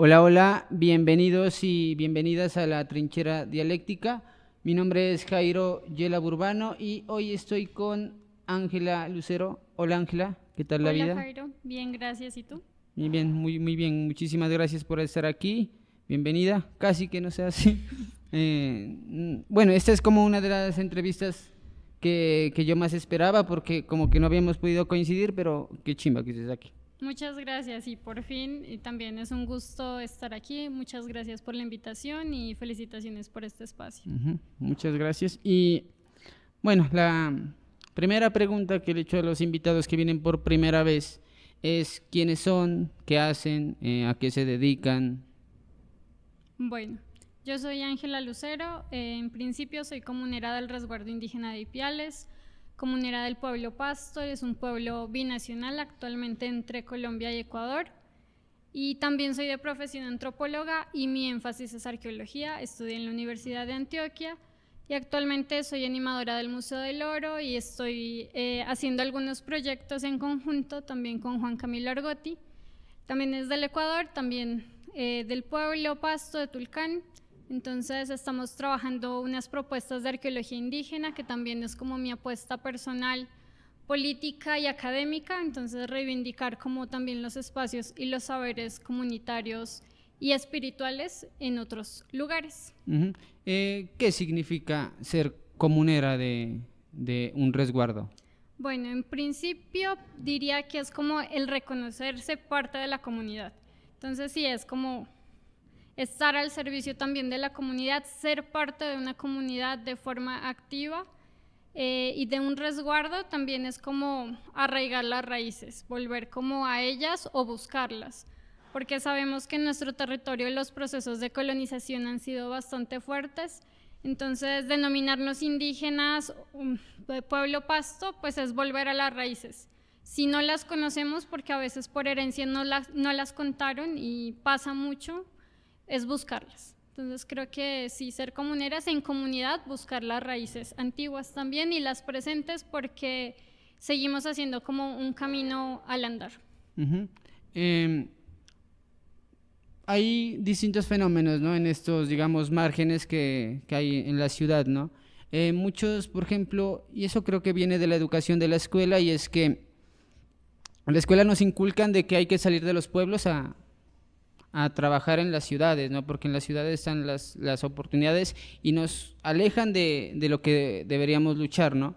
Hola, hola, bienvenidos y bienvenidas a la Trinchera Dialéctica. Mi nombre es Jairo Yela Burbano y hoy estoy con Ángela Lucero. Hola Ángela, ¿qué tal la Hola vida? Jairo, bien, gracias. ¿Y tú? Muy bien, muy bien. Muchísimas gracias por estar aquí. Bienvenida. Casi que no sea así. Bueno, esta es como una de las entrevistas que yo más esperaba porque como que no habíamos podido coincidir, pero qué chimba que estés aquí. Muchas gracias y por fin y también es un gusto estar aquí. Muchas gracias por la invitación y felicitaciones por este espacio. Ujú, muchas gracias. Y bueno, la primera pregunta que le he hecho a los invitados que vienen por primera vez es quiénes son, qué hacen, a qué se dedican. Bueno, yo soy Ángela Lucero. En principio soy comunera del resguardo indígena de Ipiales, comunera del pueblo Pasto. Es un pueblo binacional actualmente entre Colombia y Ecuador. Y también soy de profesión antropóloga y mi énfasis es arqueología. Estudié en la Universidad de Antioquia y actualmente soy animadora del Museo del Oro y estoy haciendo algunos proyectos en conjunto también con Juan Camilo Argotti. También es del Ecuador, también del pueblo Pasto de Tulcán. Entonces estamos trabajando unas propuestas de arqueología indígena, que también es como mi apuesta personal, política y académica. Entonces reivindicar como también los espacios y los saberes comunitarios y espirituales en otros lugares. Ujú. ¿Qué significa ser comunera de un resguardo? Bueno, en principio diría que es como el reconocerse parte de la comunidad. Entonces sí, es como estar al servicio también de la comunidad, ser parte de una comunidad de forma activa, y de un resguardo también es como arraigar las raíces, volver como a ellas o buscarlas, porque sabemos que en nuestro territorio los procesos de colonización han sido bastante fuertes. Entonces denominarnos indígenas, de pueblo Pasto, pues es volver a las raíces. Si no las conocemos, porque a veces por herencia no las contaron y pasa mucho, es buscarlas. Entonces creo que sí, ser comuneras en comunidad, buscar las raíces antiguas también y las presentes, porque seguimos haciendo como un camino al andar. Ujú. Em, Hay distintos fenómenos, ¿no? En estos, digamos, márgenes que hay en la ciudad, ¿no? Muchos, por ejemplo, y eso creo que viene de la educación de la escuela, y es que en la escuela nos inculcan de que hay que salir de los pueblos a trabajar en las ciudades, ¿no? Porque en las ciudades están las oportunidades y nos alejan de lo que deberíamos luchar, ¿no?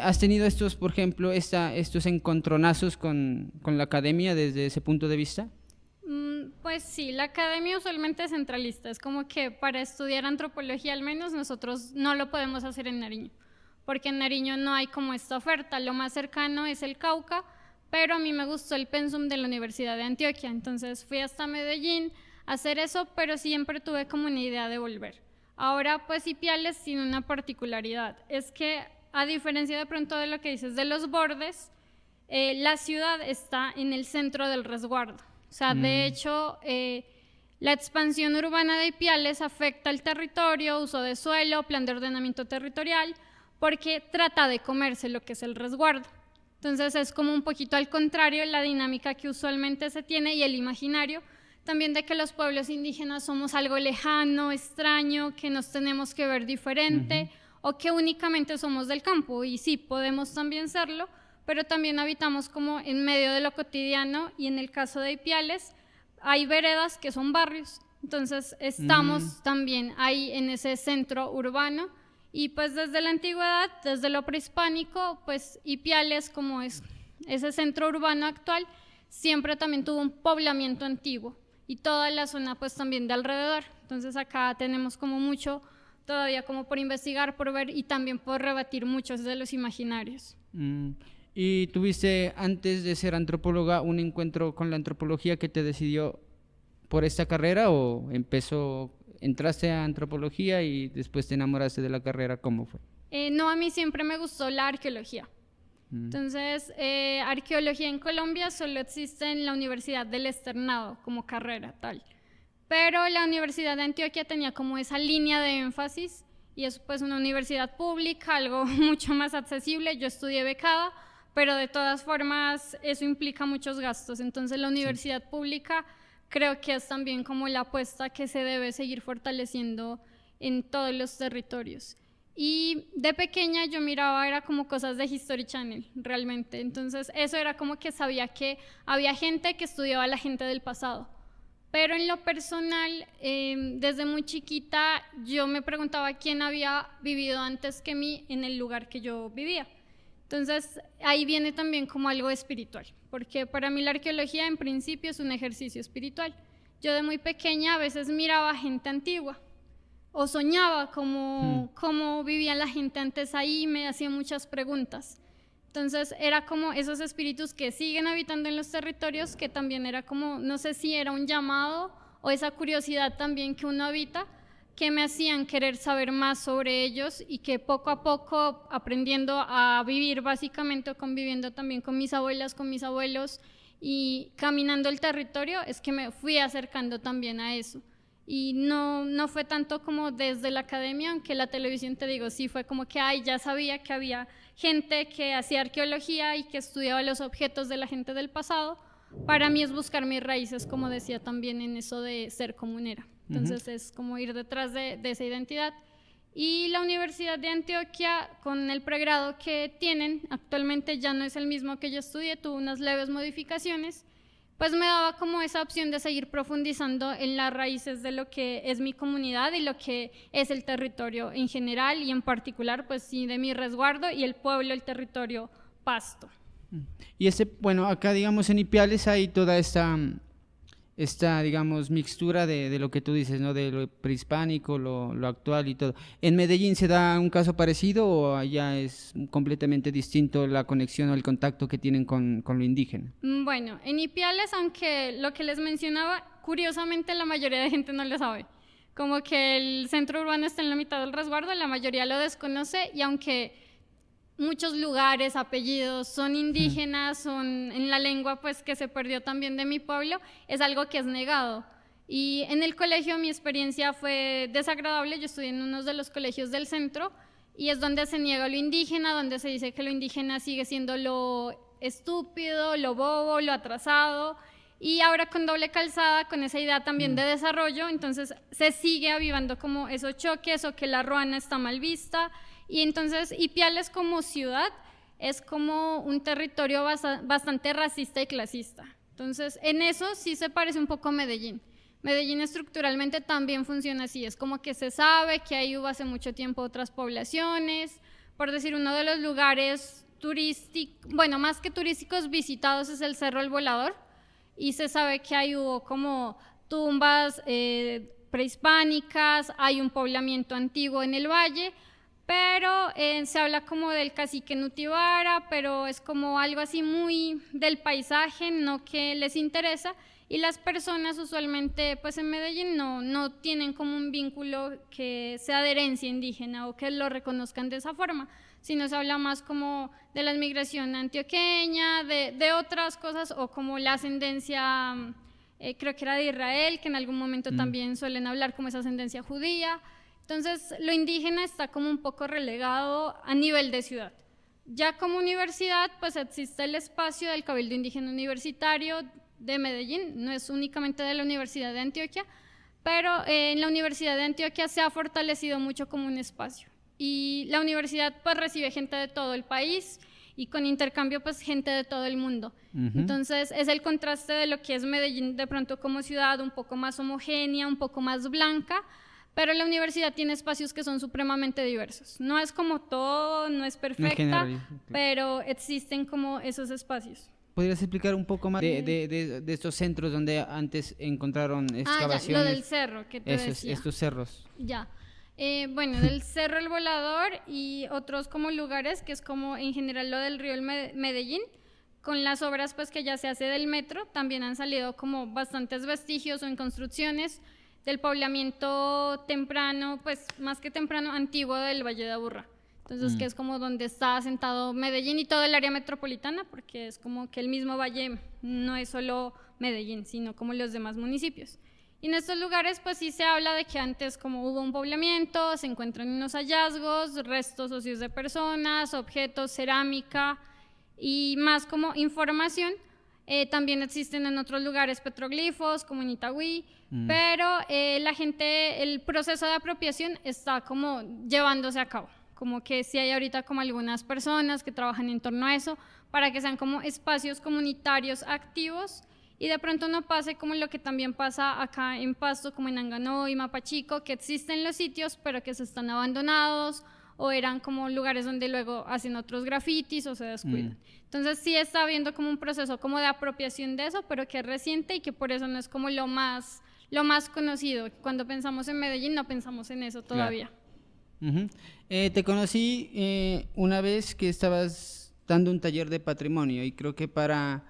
¿Has tenido estos, por ejemplo, estos encontronazos con la academia desde ese punto de vista? Pues sí, la academia usualmente es centralista. Es como que para estudiar antropología al menos nosotros no lo podemos hacer en Nariño, porque en Nariño no hay como esta oferta. Lo más cercano es el Cauca, pero a mí me gustó el pensum de la Universidad de Antioquia, entonces fui hasta Medellín a hacer eso, pero siempre tuve como una idea de volver. Ahora pues Ipiales tiene una particularidad, es que a diferencia de pronto de lo que dices de los bordes, la ciudad está en el centro del resguardo. O sea, de Mm, hecho, la expansión urbana de Ipiales afecta el territorio, uso de suelo, plan de ordenamiento territorial, porque trata de comerse lo que es el resguardo. Entonces es como un poquito al contrario la dinámica que usualmente se tiene y el imaginario también de que los pueblos indígenas somos algo lejano, extraño, que nos tenemos que ver ujú, diferente o que únicamente somos del campo. Y sí, podemos también serlo, pero también habitamos como en medio de lo cotidiano y en el caso de Ipiales hay veredas que son barrios. Entonces mm, estamos también ahí en ese centro urbano y pues desde la antigüedad, desde lo prehispánico, pues Ipiales como es ese centro urbano actual, siempre también tuvo un poblamiento antiguo y toda la zona pues también de alrededor. Entonces acá tenemos como mucho todavía como por investigar, por ver y también por rebatir muchos de los imaginarios. mm. ¿Y tuviste antes de ser antropóloga un encuentro con la antropología que te decidió por esta carrera o entraste a antropología y después te enamoraste de la carrera? ¿Cómo fue? No, a mí siempre me gustó la arqueología. Mm, Entonces, arqueología en Colombia solo existe en la Universidad del Externado como carrera tal. Pero la Universidad de Antioquia tenía como esa línea de énfasis y es pues una universidad pública, algo mucho más accesible. Yo estudié becada, pero de todas formas eso implica muchos gastos. Entonces la sí. universidad pública creo que es también como la apuesta que se debe seguir fortaleciendo en todos los territorios. Y de pequeña yo miraba, era como cosas de History Channel, realmente. Entonces eso era como que sabía que había gente que estudiaba a la gente del pasado. Pero en lo personal, desde muy chiquita, yo me preguntaba quién había vivido antes que mí en el lugar que yo vivía. Entonces, ahí viene también como algo espiritual, porque para mí la arqueología en principio es un ejercicio espiritual. Yo de muy pequeña a veces miraba gente antigua o soñaba cómo vivía la gente antes ahí y me hacía muchas preguntas. Entonces era como esos espíritus que siguen habitando en los territorios, que también era como, no sé si era un llamado o esa curiosidad también que uno habita, que me hacían querer saber más sobre ellos y que poco a poco, aprendiendo a vivir básicamente, conviviendo también con mis abuelas, con mis abuelos y caminando el territorio, es que me fui acercando también a eso. Y no fue tanto como desde la academia, aunque la televisión, te digo, sí fue como que ya sabía que había gente que hacía arqueología y que estudiaba los objetos de la gente del pasado. Para mí es buscar mis raíces, como decía también en eso de ser comunera. Entonces es como ir detrás de esa identidad. Y la Universidad de Antioquia, con el pregrado que tienen, actualmente ya no es el mismo que yo estudié, tuvo unas leves modificaciones, pues me daba como esa opción de seguir profundizando en las raíces de lo que es mi comunidad y lo que es el territorio en general y en particular, pues sí, de mi resguardo y el pueblo, el territorio Pasto. Y bueno, acá digamos en Ipiales hay toda esta digamos, mixtura de lo que tú dices, ¿no? De lo prehispánico, lo actual y todo. ¿En Medellín se da un caso parecido o allá es completamente distinto la conexión o el contacto que tienen con lo indígena? Bueno, en Ipiales, aunque lo que les mencionaba, curiosamente la mayoría de gente no lo sabe. Como que el centro urbano está en la mitad del resguardo, la mayoría lo desconoce y aunque muchos lugares, apellidos son indígenas, son en la lengua pues que se perdió también de mi pueblo, es algo que es negado. Y en el colegio mi experiencia fue desagradable, yo estudié en uno de los colegios del centro y es donde se niega lo indígena, donde se dice que lo indígena sigue siendo lo estúpido, lo bobo, lo atrasado, y ahora con doble calzada, con esa idea también de desarrollo, entonces se sigue avivando como esos choques o que la ruana está mal vista. Y entonces Ipiales como ciudad es como un territorio bastante racista y clasista. Entonces en eso sí se parece un poco a Medellín. Medellín estructuralmente también funciona así, es como que se sabe que ahí hubo hace mucho tiempo otras poblaciones, por decir uno de los lugares turísticos, bueno, más que turísticos visitados es el Cerro El Volador y se sabe que ahí hubo como tumbas prehispánicas, hay un poblamiento antiguo en el valle, pero se habla como del cacique Nutibara, pero es como algo así muy del paisaje, no que les interesa, y las personas usualmente pues en Medellín no tienen como un vínculo que sea de herencia indígena o que lo reconozcan de esa forma, sino se habla más como de la inmigración antioqueña, de otras cosas, o como la ascendencia, creo que era de Israel, que en algún momento también suelen hablar como esa ascendencia judía. Entonces, lo indígena está como un poco relegado a nivel de ciudad. Ya como universidad, pues existe el espacio del Cabildo Indígena Universitario de Medellín, no es únicamente de la Universidad de Antioquia, pero en la Universidad de Antioquia se ha fortalecido mucho como un espacio. Y la universidad pues recibe gente de todo el país y con intercambio pues gente de todo el mundo. Entonces, es el contraste de lo que es Medellín de pronto como ciudad, un poco más homogénea, un poco más blanca, pero la universidad tiene espacios que son supremamente diversos. No es como todo, no es perfecta, pero existen como esos espacios. ¿Podrías explicar un poco más de estos centros donde antes encontraron excavaciones? Ya, lo del cerro que te decía. Estos cerros. Ya. Bueno, del Cerro El Volador y otros como lugares, que es como en general lo del río Medellín, con las obras pues que ya se hace del metro, también han salido como bastantes vestigios o en construcciones del poblamiento temprano, pues más que temprano, antiguo del Valle de Aburrá. Entonces, que es como donde está asentado Medellín y todo el área metropolitana, porque es como que el mismo valle no es solo Medellín, sino como los demás municipios. Y en estos lugares, pues sí se habla de que antes como hubo un poblamiento, se encuentran unos hallazgos, restos óseos de personas, objetos, cerámica y más como información También existen en otros lugares petroglifos, como en Itagüí, pero la gente, el proceso de apropiación está como llevándose a cabo. Como que sí hay ahorita como algunas personas que trabajan en torno a eso, para que sean como espacios comunitarios activos y de pronto no pase como lo que también pasa acá en Pasto, como en Anganó y Mapachico, que existen los sitios pero que se están abandonados o eran como lugares donde luego hacen otros grafitis o se descuidan. Entonces sí está habiendo como un proceso como de apropiación de eso, pero que es reciente y que por eso no es como lo más conocido. Cuando pensamos en Medellín no pensamos en eso todavía. Claro. Te conocí una vez que estabas dando un taller de patrimonio y creo que para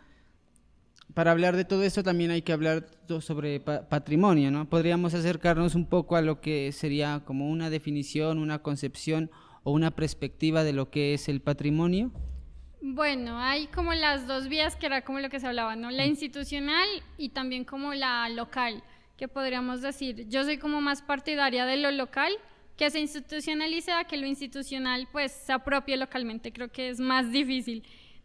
hablar de todo esto también hay que hablar sobre patrimonio, ¿no? Podríamos acercarnos un poco a lo que sería como una definición, una concepción o una perspectiva de lo que es el patrimonio. Bueno, hay como las dos vías que era como lo que se hablaba, ¿no? La institucional y también como la local, que podríamos decir. Yo soy como más partidaria de lo local, que se institucionalice a que lo institucional pues se apropie localmente, creo que es más difícil.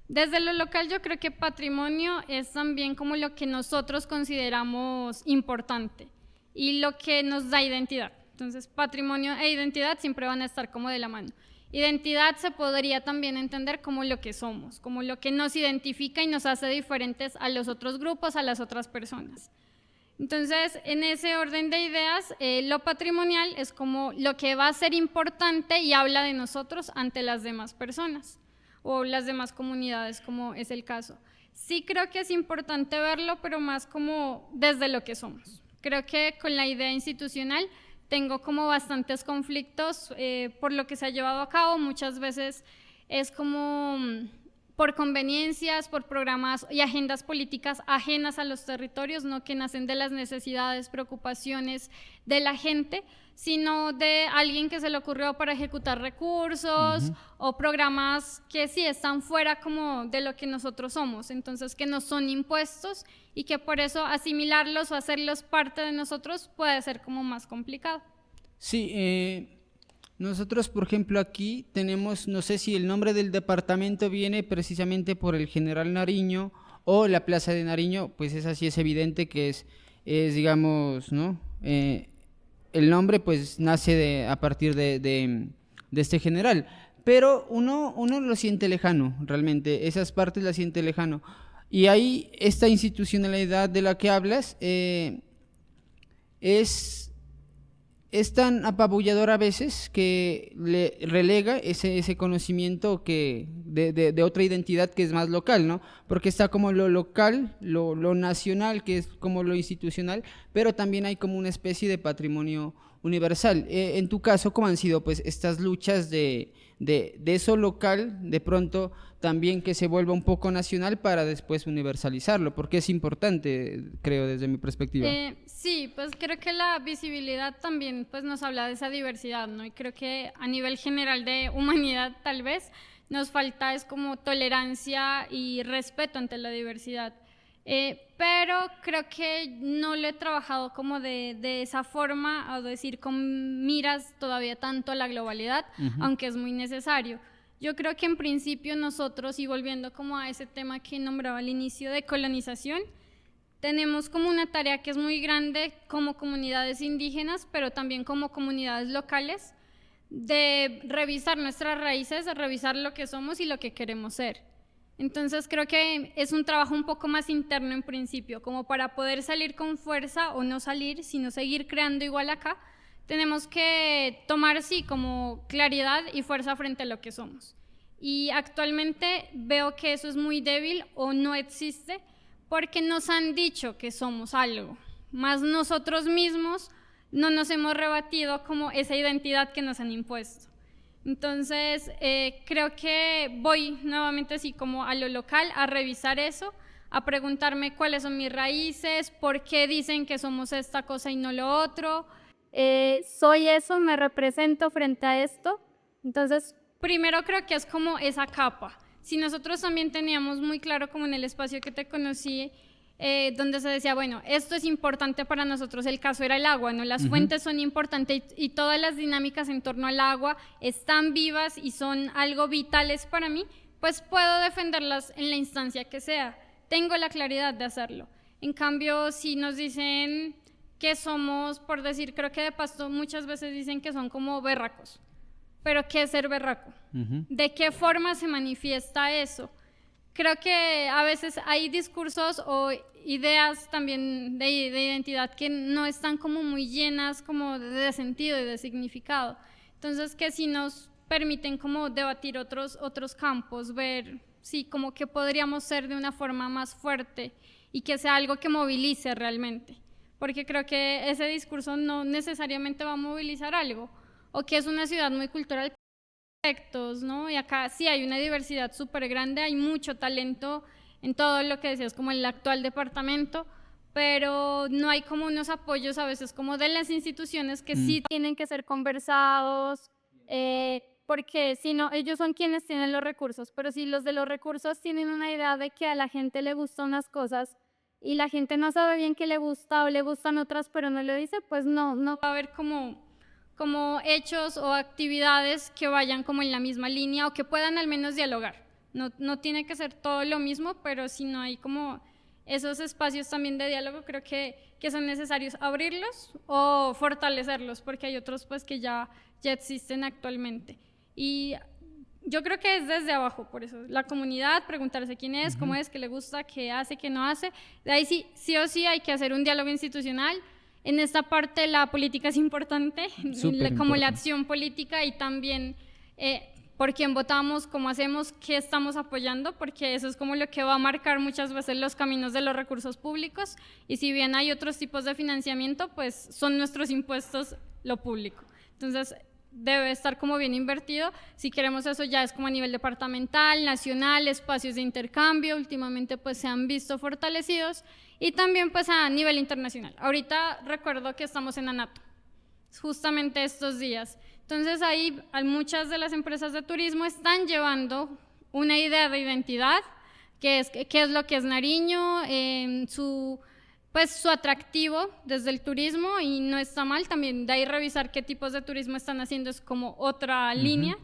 Desde lo local yo creo que patrimonio es también como lo que nosotros consideramos importante y lo que nos da identidad. Entonces patrimonio e identidad siempre van a estar como de la mano. Identidad se podría también entender como lo que somos, como lo que nos identifica y nos hace diferentes a los otros grupos, a las otras personas. Entonces, en ese orden de ideas, lo patrimonial es como lo que va a ser importante y habla de nosotros ante las demás personas o las demás comunidades, como es el caso. Sí creo que es importante verlo, pero más como desde lo que somos. Creo que con la idea institucional tengo como bastantes conflictos por lo que se ha llevado a cabo. Muchas veces es como por conveniencias, por programas y agendas políticas ajenas a los territorios, no que nacen de las necesidades, preocupaciones de la gente, sino de alguien que se le ocurrió para ejecutar recursos o programas que sí están fuera como de lo que nosotros somos, entonces que no son impuestos y que por eso asimilarlos o hacerlos parte de nosotros puede ser como más complicado. Sí, nosotros, por ejemplo, aquí tenemos, no sé si el nombre del departamento viene precisamente por el General Nariño o la Plaza de Nariño, pues es así, es evidente que es digamos, ¿no? El nombre pues nace a partir de este general, pero uno lo siente lejano, realmente, esas partes las siente lejano. Y ahí esta institucionalidad de la que hablas es tan apabulladora a veces que le relega ese conocimiento que de otra identidad que es más local, ¿no? Porque está como lo local, lo nacional, que es como lo institucional, pero también hay como una especie de patrimonio universal. En tu caso, ¿cómo han sido pues estas luchas de eso local, de pronto también que se vuelva un poco nacional para después universalizarlo? Porque es importante, creo, desde mi perspectiva. Sí, pues creo que la visibilidad también pues nos habla de esa diversidad, ¿no? Y creo que a nivel general de humanidad tal vez nos falta es como tolerancia y respeto ante la diversidad. Pero creo que no lo he trabajado como de esa forma, o decir con miras todavía tanto a la globalidad, aunque es muy necesario. Yo creo que en principio nosotros, y volviendo como a ese tema que nombraba al inicio de colonización, tenemos como una tarea que es muy grande como comunidades indígenas, pero también como comunidades locales, de revisar nuestras raíces, de revisar lo que somos y lo que queremos ser. Entonces creo que es un trabajo un poco más interno en principio, como para poder salir con fuerza o no salir, sino seguir creando igual acá, tenemos que tomar sí como claridad y fuerza frente a lo que somos. Y actualmente veo que eso es muy débil o no existe porque nos han dicho que somos algo, más nosotros mismos no nos hemos rebatido como esa identidad que nos han impuesto. Entonces, creo que voy nuevamente así como a lo local a revisar eso, a preguntarme cuáles son mis raíces, por qué dicen que somos esta cosa y no lo otro. Soy eso, me represento frente a esto. Entonces, primero creo que es como esa capa. Si nosotros también teníamos muy claro como en el espacio que te conocí, donde se decía, bueno, esto es importante para nosotros, el caso era el agua, ¿no? Las fuentes son importantes y todas las dinámicas en torno al agua están vivas y son algo vitales para mí, pues puedo defenderlas en la instancia que sea. tengo la claridad de hacerlo. En cambio, si nos dicen que somos, por decir, creo que de Pasto muchas veces dicen que son como berracos, pero ¿qué es ser berraco? ¿De qué forma se manifiesta eso? Creo que a veces hay discursos o ideas también de identidad que no están como muy llenas como de sentido y de significado. Entonces, que si nos permiten como debatir otros campos, ver, sí, como que podríamos ser de una forma más fuerte y que sea algo que movilice realmente. Porque creo que ese discurso no necesariamente va a movilizar algo, o que es una ciudad muy cultural, ¿no? Y acá sí hay una diversidad súper grande, hay mucho talento en todo lo que decías, como el actual departamento, pero no hay como unos apoyos a veces como de las instituciones que sí tienen que ser conversados, porque si no, ellos son quienes tienen los recursos, pero si los de los recursos tienen una idea de que a la gente le gustan unas cosas y la gente no sabe bien qué le gusta o le gustan otras, pero no lo dice, pues no va a haber como hechos o actividades que vayan como en la misma línea o que puedan al menos dialogar. No tiene que ser todo lo mismo, pero si no hay como esos espacios también de diálogo, creo que son necesarios abrirlos o fortalecerlos, porque hay otros pues que ya existen actualmente. Y yo creo que es desde abajo, por eso, la comunidad, preguntarse quién es, cómo es, qué le gusta, qué hace, qué no hace. De ahí sí o sí hay que hacer un diálogo institucional. En esta parte la política es importante, como la acción política y también por quién votamos, cómo hacemos, qué estamos apoyando, porque eso es como lo que va a marcar muchas veces los caminos de los recursos públicos, y si bien hay otros tipos de financiamiento, pues son nuestros impuestos lo público. Entonces, debe estar como bien invertido. Si queremos eso ya es como a nivel departamental, nacional, espacios de intercambio, últimamente pues se han visto fortalecidos, y también pues a nivel internacional. Ahorita recuerdo que estamos en ANATO, justamente estos días. Entonces ahí muchas de las empresas de turismo están llevando una idea de identidad, que es qué es lo que es Nariño, su atractivo desde el turismo, y no está mal también de ahí revisar qué tipos de turismo están haciendo, es como otra línea,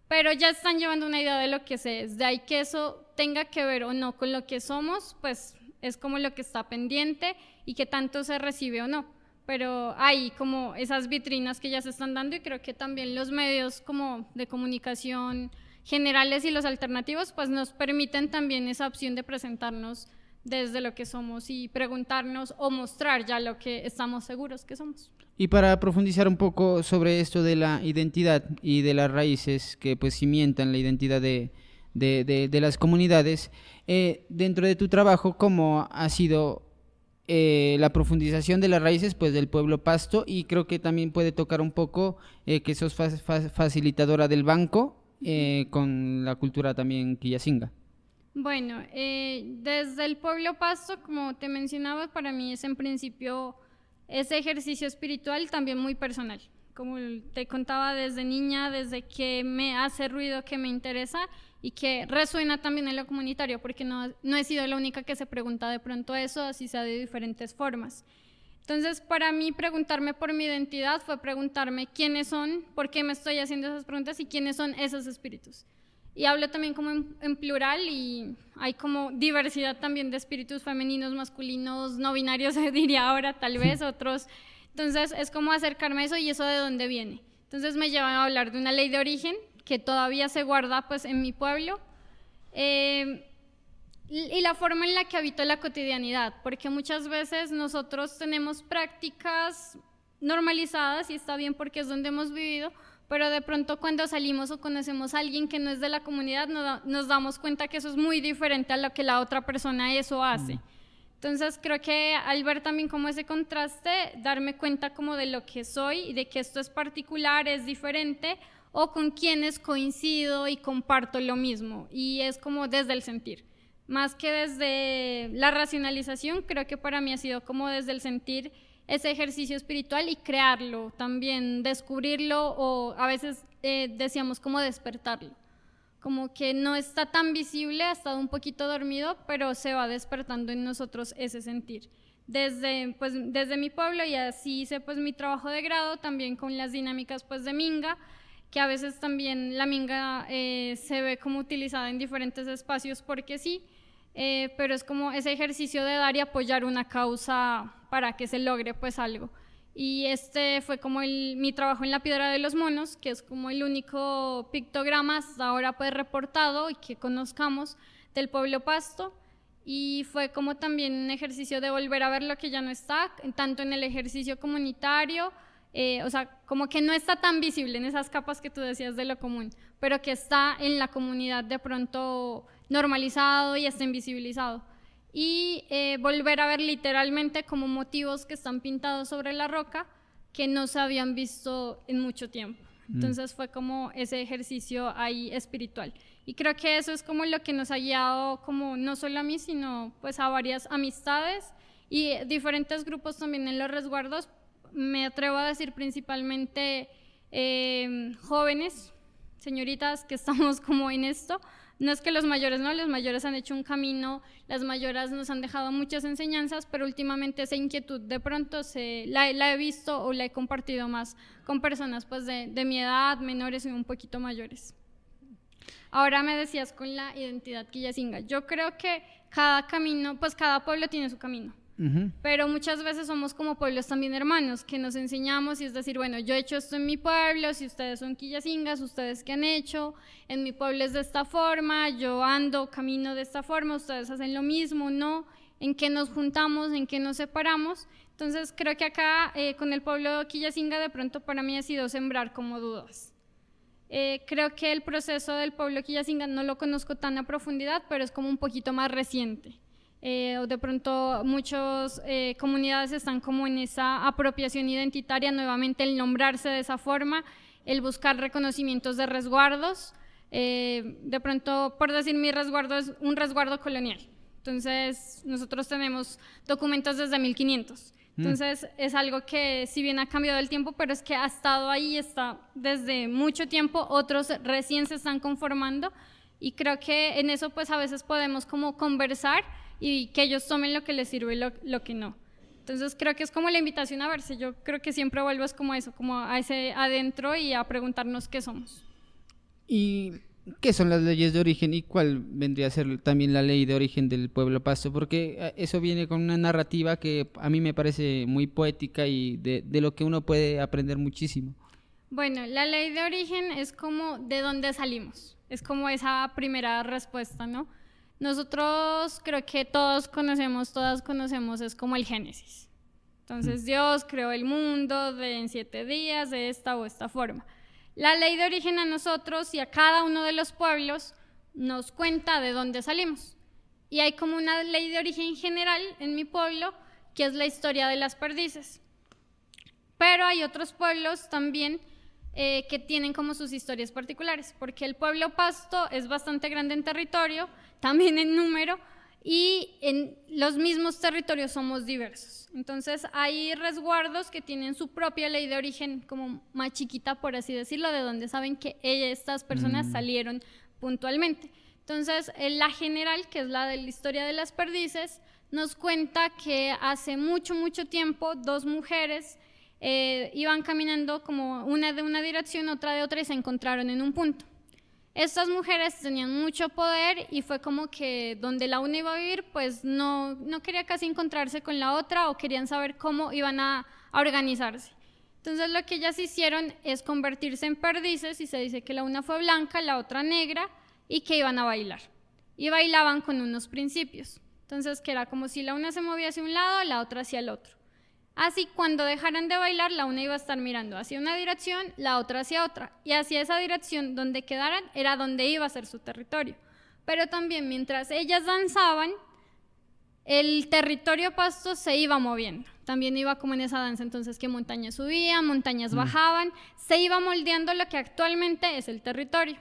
pero ya están llevando una idea de lo que es, de ahí que eso tenga que ver o no con lo que somos, pues es como lo que está pendiente y que tanto se recibe o no, pero hay como esas vitrinas que ya se están dando, y creo que también los medios como de comunicación generales y los alternativos pues nos permiten también esa opción de presentarnos desde lo que somos y preguntarnos o mostrar ya lo que estamos seguros que somos. Y para profundizar un poco sobre esto de la identidad y de las raíces que pues cimientan la identidad de las comunidades, dentro de tu trabajo, ¿cómo ha sido la profundización de las raíces pues del pueblo Pasto? Y creo que también puede tocar un poco que sos facilitadora del banco con la cultura también quillacinga. Bueno, desde el pueblo Pasto, como te mencionaba, para mí es en principio ese ejercicio espiritual también muy personal. Como te contaba, desde niña, desde que me hace ruido, que me interesa y que resuena también en lo comunitario, porque no he sido la única que se pregunta de pronto eso, así sea de diferentes formas. Entonces, para mí preguntarme por mi identidad fue preguntarme quiénes son, por qué me estoy haciendo esas preguntas y quiénes son esos espíritus. Y hablo también como en plural, y hay como diversidad también de espíritus femeninos, masculinos, no binarios, diría ahora, tal vez otros. Entonces es como acercarme a eso y eso de dónde viene. Entonces me llevan a hablar de una ley de origen que todavía se guarda pues en mi pueblo, y la forma en la que habito la cotidianidad, porque muchas veces nosotros tenemos prácticas normalizadas y está bien porque es donde hemos vivido, pero de pronto cuando salimos o conocemos a alguien que no es de la comunidad nos damos cuenta que eso es muy diferente a lo que la otra persona eso hace. Entonces creo que al ver también como ese contraste, darme cuenta como de lo que soy y de que esto es particular, es diferente, o con quienes coincido y comparto lo mismo, y es como desde el sentir. Más que desde la racionalización, creo que para mí ha sido como desde el sentir ese ejercicio espiritual y crearlo, también descubrirlo, o a veces decíamos como despertarlo, como que no está tan visible, ha estado un poquito dormido, pero se va despertando en nosotros ese sentir. Desde mi pueblo, y así hice pues mi trabajo de grado, también con las dinámicas pues de Minga, que a veces también la Minga se ve como utilizada en diferentes espacios porque sí. pero es como ese ejercicio de dar y apoyar una causa para que se logre pues algo. Y este fue como mi trabajo en la Piedra de los Monos, que es como el único pictograma hasta ahora pues reportado y que conozcamos del pueblo Pasto. Y fue como también un ejercicio de volver a ver lo que ya no está, tanto en el ejercicio comunitario, o sea, como que no está tan visible en esas capas que tú decías de lo común, pero que está en la comunidad de pronto normalizado y está invisibilizado. Y volver a ver literalmente como motivos que están pintados sobre la roca que no se habían visto en mucho tiempo. Entonces fue como ese ejercicio ahí espiritual. Y creo que eso es como lo que nos ha guiado, como no solo a mí, sino pues a varias amistades y diferentes grupos también en los resguardos. Me atrevo a decir principalmente jóvenes, señoritas que estamos como en esto. No es que los mayores no, los mayores han hecho un camino, las mayoras nos han dejado muchas enseñanzas, pero últimamente esa inquietud de pronto la he visto o la he compartido más con personas pues de mi edad, menores y un poquito mayores. Ahora me decías con la identidad quillacinga. Yo creo que cada camino, pues cada pueblo tiene su camino. Pero muchas veces somos como pueblos también hermanos, que nos enseñamos y es decir, bueno, yo he hecho esto en mi pueblo, si ustedes son quillacingas, ustedes qué han hecho, en mi pueblo es de esta forma, yo ando, camino de esta forma, ustedes hacen lo mismo, ¿no? ¿En qué nos juntamos, en qué nos separamos? Entonces creo que acá con el pueblo quillacinga de pronto para mí ha sido sembrar como dudas. Creo que el proceso del pueblo quillacinga no lo conozco tan a profundidad, pero es como un poquito más reciente. O de pronto muchas comunidades están como en esa apropiación identitaria, nuevamente el nombrarse de esa forma, el buscar reconocimientos de resguardos. De pronto, por decir, mi resguardo es un resguardo colonial. Entonces, nosotros tenemos documentos desde 1500. Entonces, es algo que si bien ha cambiado el tiempo, pero es que ha estado ahí, está desde mucho tiempo, otros recién se están conformando y creo que en eso pues a veces podemos como conversar y que ellos tomen lo que les sirve y lo que no. Entonces creo que es como la invitación a verse, yo creo que siempre vuelvo es como eso, como a ese adentro y a preguntarnos qué somos. ¿Y qué son las leyes de origen y cuál vendría a ser también la ley de origen del pueblo Pasto? Porque eso viene con una narrativa que a mí me parece muy poética y de lo que uno puede aprender muchísimo. Bueno, la ley de origen es como de dónde salimos, es como esa primera respuesta, ¿no? Nosotros creo que todas conocemos, es como el Génesis. Entonces Dios creó el mundo en 7 días de esta o esta forma. La ley de origen a nosotros y a cada uno de los pueblos nos cuenta de dónde salimos. Y hay como una ley de origen general en mi pueblo, que es la historia de las perdices. Pero hay otros pueblos también que tienen como sus historias particulares, porque el pueblo Pasto es bastante grande en territorio, también en número, y en los mismos territorios somos diversos. Entonces hay resguardos que tienen su propia ley de origen como más chiquita, por así decirlo, de donde saben que estas personas salieron puntualmente. Entonces la general, que es la de la historia de las perdices, nos cuenta que hace mucho tiempo 2 mujeres iban caminando como una de una dirección, otra de otra y se encontraron en un punto. Estas mujeres tenían mucho poder y fue como que donde la una iba a vivir pues no quería casi encontrarse con la otra o querían saber cómo iban a organizarse. Entonces lo que ellas hicieron es convertirse en perdices y se dice que la una fue blanca, la otra negra y que iban a bailar. Y bailaban con unos principios. Entonces que era como si la una se movía hacia un lado, la otra hacia el otro. Así, cuando dejaran de bailar, la una iba a estar mirando hacia una dirección, la otra hacia otra, y hacia esa dirección donde quedaran era donde iba a ser su territorio. Pero también mientras ellas danzaban, el territorio Pasto se iba moviendo, también iba como en esa danza, entonces que montañas subían, montañas bajaban, se iba moldeando lo que actualmente es el territorio.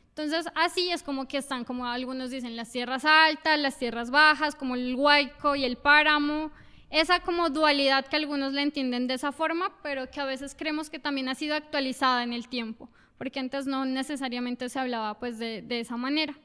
Entonces así es como que están, como algunos dicen, las tierras altas, las tierras bajas, como el Huayco y el Páramo, esa como dualidad que algunos le entienden de esa forma, pero que a veces creemos que también ha sido actualizada en el tiempo, porque antes no necesariamente se hablaba pues de esa manera.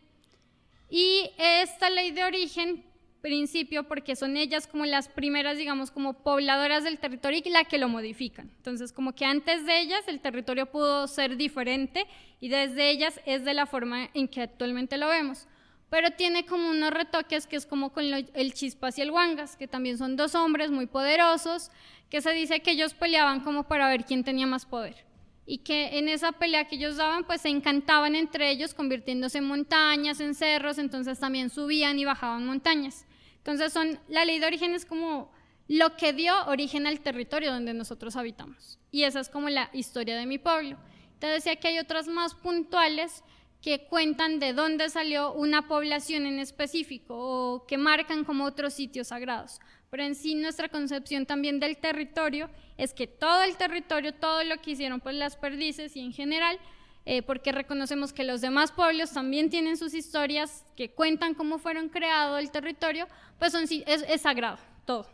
Y esta ley de origen, principio, porque son ellas como las primeras, digamos, como pobladoras del territorio y la que lo modifican. Entonces, como que antes de ellas el territorio pudo ser diferente y desde ellas es de la forma en que actualmente lo vemos. pero tiene como unos retoques que es como con el Chispas y el Wangas, que también son dos hombres muy poderosos, que se dice que ellos peleaban como para ver quién tenía más poder, y que en esa pelea que ellos daban, pues se encantaban entre ellos, convirtiéndose en montañas, en cerros, entonces también subían y bajaban montañas. Entonces la ley de origen es como lo que dio origen al territorio donde nosotros habitamos, y esa es como la historia de mi pueblo. Te decía que hay otras más puntuales que cuentan de dónde salió una población en específico o que marcan como otros sitios sagrados. Pero en sí nuestra concepción también del territorio es que todo el territorio, todo lo que hicieron pues las perdices y en general, porque reconocemos que los demás pueblos también tienen sus historias que cuentan cómo fueron creado el territorio, pues es sagrado, todo.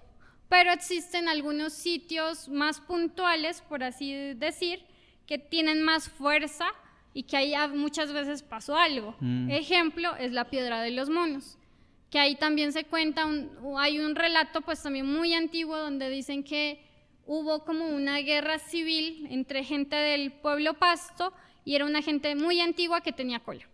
Pero existen algunos sitios más puntuales, por así decir, que tienen más fuerza y que ahí muchas veces pasó algo. Ejemplo es la Piedra de los Monos, que ahí también se cuenta, hay un relato pues también muy antiguo donde dicen que hubo como una guerra civil entre gente del pueblo Pasto y era una gente muy antigua que tenía cola.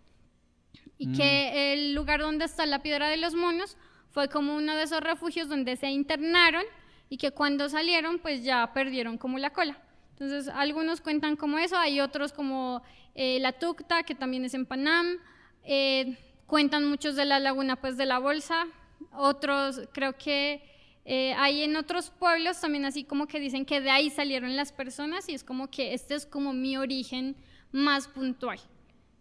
Y que el lugar donde está la Piedra de los Monos fue como uno de esos refugios donde se internaron y que cuando salieron pues ya perdieron como la cola. Entonces algunos cuentan como eso, hay otros como la Tucta, que también es en Panam, cuentan muchos de la laguna pues de la Bolsa, otros creo que hay en otros pueblos también así como que dicen que de ahí salieron las personas y es como que este es como mi origen más puntual.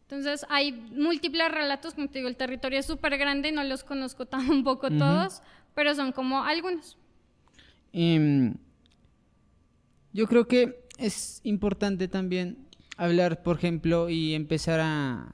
Entonces hay múltiples relatos, como te digo, el territorio es súper grande, no los conozco tampoco todos, pero son como algunos. Yo creo que es importante también hablar, por ejemplo, y empezar a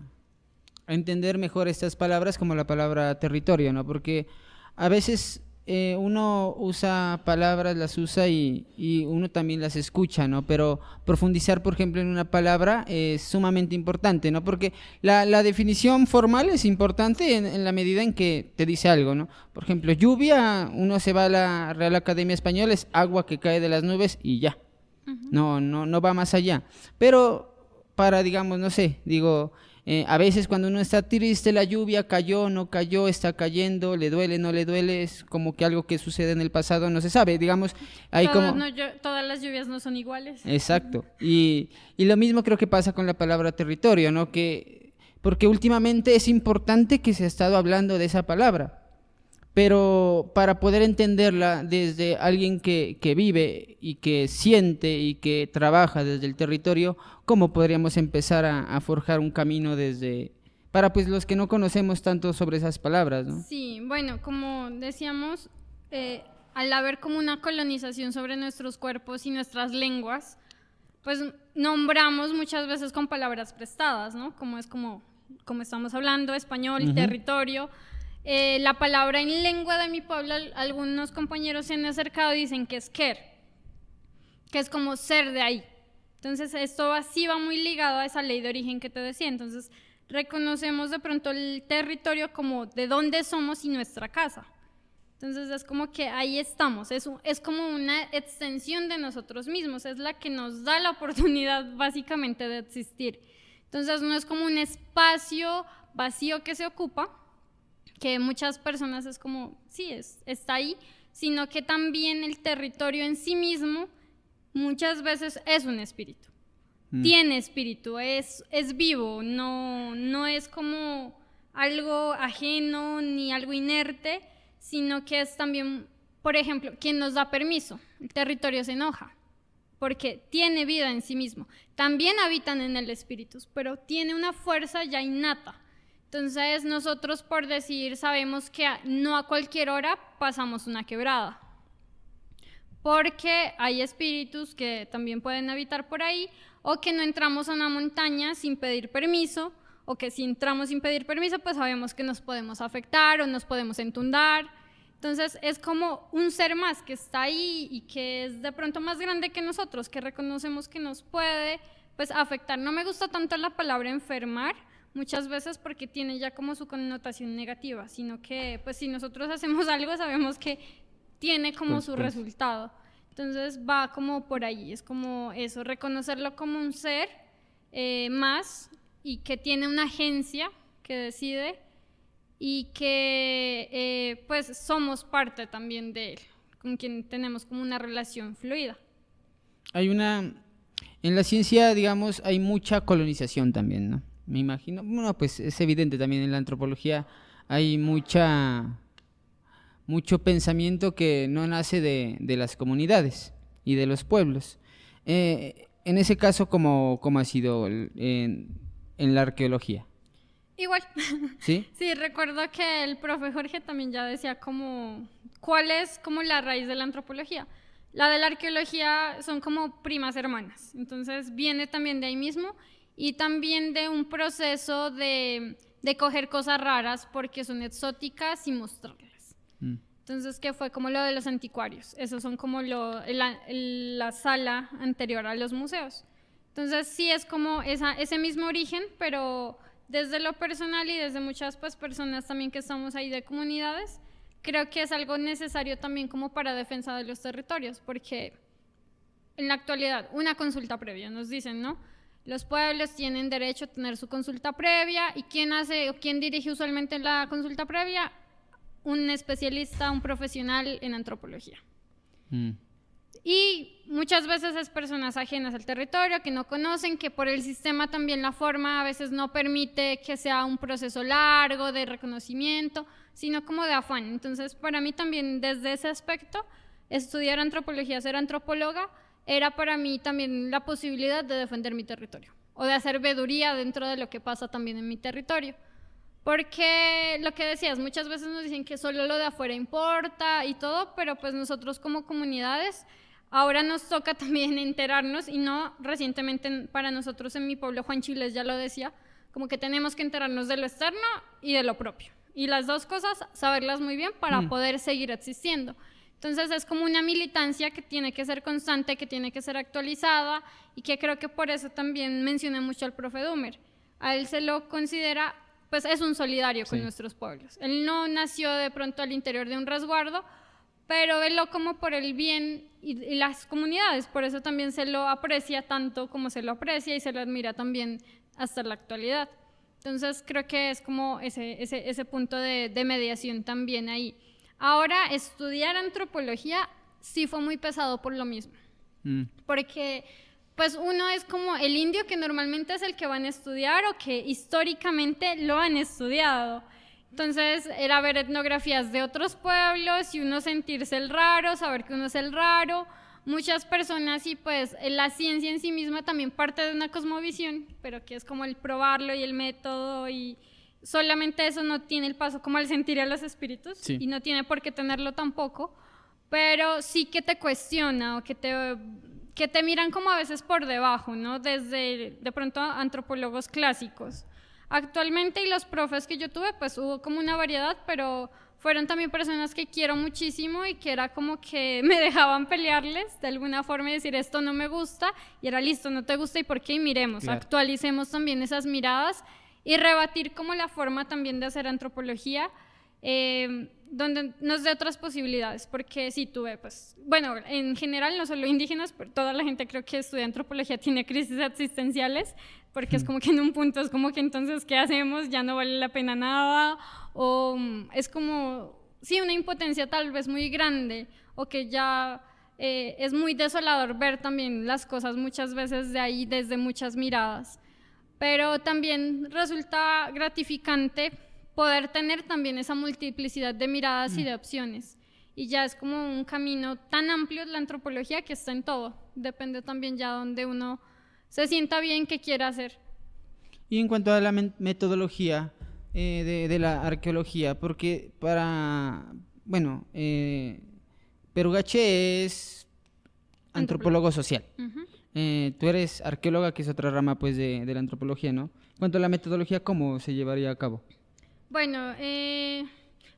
entender mejor estas palabras como la palabra territorio, ¿no? Porque a veces uno usa palabras, las usa y uno también las escucha, ¿no? Pero profundizar, por ejemplo, en una palabra es sumamente importante, ¿no? Porque la definición formal es importante en la medida en que te dice algo, ¿no? Por ejemplo, lluvia, uno se va a la Real Academia Española, es agua que cae de las nubes y ya. No va más allá. Pero para, digamos, no sé, digo, a veces cuando uno está triste, la lluvia cayó, no cayó, está cayendo, le duele, no le duele, es como que algo que sucede en el pasado no se sabe, digamos, hay todas las lluvias no son iguales. Exacto. Y lo mismo creo que pasa con la palabra territorio, ¿no? Porque últimamente es importante que se ha estado hablando de esa palabra. Pero para poder entenderla desde alguien que vive y que siente y que trabaja desde el territorio, ¿cómo podríamos empezar a forjar un camino para pues los que no conocemos tanto sobre esas palabras, ¿no? Sí, bueno, como decíamos, al haber como una colonización sobre nuestros cuerpos y nuestras lenguas, pues nombramos muchas veces con palabras prestadas, ¿no? Como estamos hablando, español, territorio. La palabra en lengua de mi pueblo, algunos compañeros se han acercado y dicen que es quer, que es como ser de ahí. Entonces esto así va muy ligado a esa ley de origen que te decía. Entonces reconocemos de pronto el territorio como de dónde somos y nuestra casa. Entonces es como que ahí estamos, es como una extensión de nosotros mismos, es la que nos da la oportunidad básicamente de existir. Entonces no es como un espacio vacío que se ocupa, que muchas personas es como, sí, está ahí, sino que también el territorio en sí mismo muchas veces es un espíritu, tiene espíritu, es vivo, no es como algo ajeno ni algo inerte, sino que es también, por ejemplo, quien nos da permiso, el territorio se enoja, porque tiene vida en sí mismo, también habitan en el espíritu, pero tiene una fuerza ya innata. Entonces nosotros, por decir, sabemos que no a cualquier hora pasamos una quebrada, porque hay espíritus que también pueden habitar por ahí, o que no entramos a una montaña sin pedir permiso, o que si entramos sin pedir permiso, pues sabemos que nos podemos afectar o nos podemos entundar. Entonces es como un ser más que está ahí y que es de pronto más grande que nosotros, que reconocemos que nos puede pues afectar. No me gusta tanto la palabra enfermar, muchas veces porque tiene ya como su connotación negativa, sino que pues si nosotros hacemos algo sabemos que tiene como su resultado. Entonces va como por ahí, es como eso, reconocerlo como un ser más y que tiene una agencia que decide y que pues somos parte también de él, con quien tenemos como una relación fluida. En la ciencia, digamos, hay mucha colonización también, ¿no? Me imagino, bueno, pues es evidente también en la antropología hay mucho pensamiento que no nace de las comunidades y de los pueblos. En ese caso, ¿cómo ha sido en la arqueología? Igual. ¿Sí? Sí, recuerdo que el profe Jorge también ya decía como, ¿cuál es como la raíz de la antropología? La de la arqueología son como primas hermanas, entonces viene también de ahí mismo y también de un proceso de coger cosas raras porque son exóticas y mostrarlas. Entonces, que fue como lo de los anticuarios, esos son como la sala anterior a los museos. Entonces, sí es como ese mismo origen, pero desde lo personal y desde muchas pues, personas también que estamos ahí de comunidades, creo que es algo necesario también como para defensa de los territorios, porque en la actualidad una consulta previa, nos dicen, ¿no? Los pueblos tienen derecho a tener su consulta previa y ¿quién dirige usualmente la consulta previa? Un especialista, un profesional en antropología. Y muchas veces es personas ajenas al territorio, que no conocen, que por el sistema también la forma a veces no permite que sea un proceso largo de reconocimiento, sino como de afán. Entonces, para mí también desde ese aspecto, estudiar antropología, ser antropóloga, era para mí también la posibilidad de defender mi territorio o de hacer veeduría dentro de lo que pasa también en mi territorio. Porque lo que decías, muchas veces nos dicen que solo lo de afuera importa y todo, pero pues nosotros como comunidades ahora nos toca también enterarnos, y no recientemente para nosotros en mi pueblo, Juan Chiles ya lo decía, como que tenemos que enterarnos de lo externo y de lo propio. Y las dos cosas, saberlas muy bien para poder seguir existiendo. Entonces es como una militancia que tiene que ser constante, que tiene que ser actualizada, y que creo que por eso también mencioné mucho al profe Dumer. A él se lo considera, pues es un solidario con nuestros pueblos. Él no nació de pronto al interior de un resguardo, pero veló como por el bien y las comunidades, por eso también se lo aprecia tanto como se lo aprecia y se lo admira también hasta la actualidad. Entonces creo que es como ese punto de mediación también ahí. Ahora, estudiar antropología sí fue muy pesado por lo mismo, porque pues uno es como el indio que normalmente es el que van a estudiar o que históricamente lo han estudiado. Entonces era ver etnografías de otros pueblos y uno sentirse el raro, saber que uno es el raro. Muchas personas, y pues la ciencia en sí misma también parte de una cosmovisión, pero que es como el probarlo y el método, y solamente eso no tiene el paso como al sentir a los espíritus, y no tiene por qué tenerlo tampoco, pero sí que te cuestiona o que te miran como a veces por debajo, ¿no? Desde de pronto antropólogos clásicos. Actualmente, y los profes que yo tuve, pues hubo como una variedad, pero fueron también personas que quiero muchísimo y que era como que me dejaban pelearles de alguna forma y decir esto no me gusta, y era listo, no te gusta y por qué, y miremos, actualicemos también esas miradas y rebatir como la forma también de hacer antropología, donde nos dé otras posibilidades, porque sí tuve, pues, bueno, en general no solo indígenas, pero toda la gente creo que estudia antropología tiene crisis existenciales, porque es como que en un punto es como que entonces, ¿qué hacemos? Ya no vale la pena nada, o es como, sí, una impotencia tal vez muy grande, o que ya es muy desolador ver también las cosas muchas veces de ahí, desde muchas miradas, pero también resulta gratificante poder tener también esa multiplicidad de miradas y de opciones, y ya es como un camino tan amplio la antropología que está en todo, depende también ya donde uno se sienta bien que quiera hacer. Y en cuanto a la metodología de la arqueología, porque bueno, Perugache es antropólogo social. Tú eres arqueóloga, que es otra rama pues de la antropología, ¿no? En cuanto a la metodología, ¿cómo se llevaría a cabo? Bueno,